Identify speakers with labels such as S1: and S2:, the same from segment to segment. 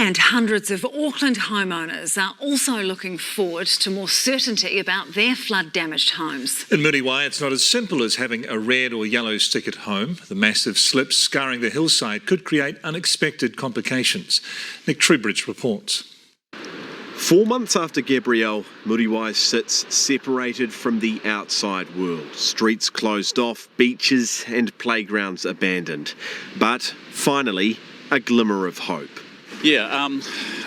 S1: And hundreds of Auckland homeowners are also looking forward to more certainty about their flood-damaged homes.
S2: In Muriwai, it's not as simple as having a red or yellow stick at home. The massive slips scarring the hillside could create unexpected complications. Nick Trubridge reports.
S3: 4 months after Gabrielle, Muriwai sits separated from the outside world. Streets closed off, beaches and playgrounds abandoned. But finally, a glimmer of hope.
S4: Yeah,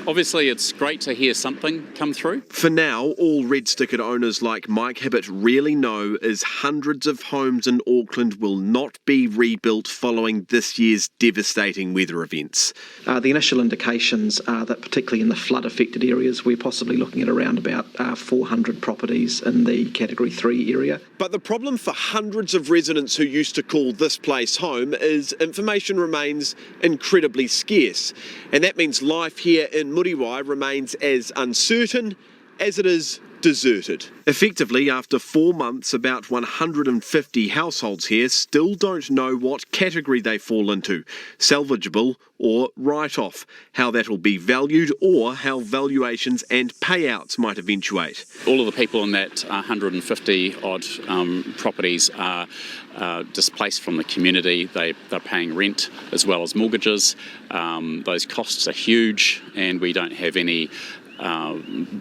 S4: obviously it's great to hear something come through.
S3: For now, all red sticker owners like Mike Hibbert really know is hundreds of homes in Auckland will not be rebuilt following this year's devastating weather events.
S5: The initial indications are that particularly in the flood-affected areas, we're possibly looking at around about 400 properties in the Category 3 area.
S3: But the problem for hundreds of residents who used to call this place home is information remains incredibly scarce. And that means life here in Muriwai remains as uncertain as it is deserted. Effectively, after 4 months, about 150 households here still don't know what category they fall into, salvageable or write-off, how that'll be valued or how valuations and payouts might eventuate.
S4: All of the people in that 150 odd properties are displaced from the community. They're paying rent as well as mortgages. Those costs are huge and we don't have any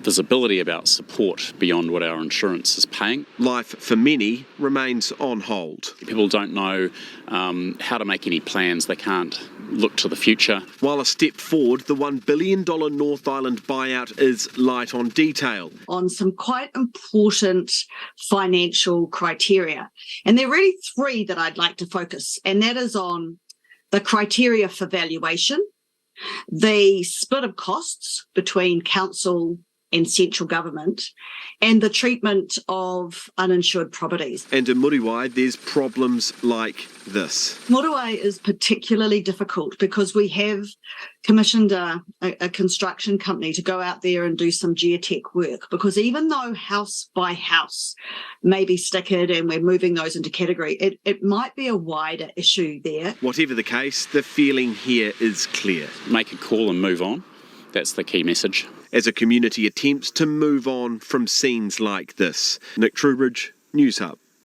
S4: visibility about support beyond what our insurance is paying.
S3: Life for many remains on hold.
S4: People don't know how to make any plans. They can't look to the future.
S3: While a step forward, the $1 billion North Island buyout is light on detail.
S6: On some quite important financial criteria. And there are really three that I'd like to focus, and that is on the criteria for valuation, the split of costs between council and central government, and the treatment of uninsured properties.
S3: And in Muriwai, there's problems like this.
S6: Muriwai is particularly difficult because we have commissioned a construction company to go out there and do some geotech work, because even though house by house may be stickered and we're moving those into category, it might be a wider issue there.
S3: Whatever the case, the feeling here is clear.
S4: Make a call and move on. That's the key message.
S3: As a community attempts to move on from scenes like this. Nick Trubridge, Newshub.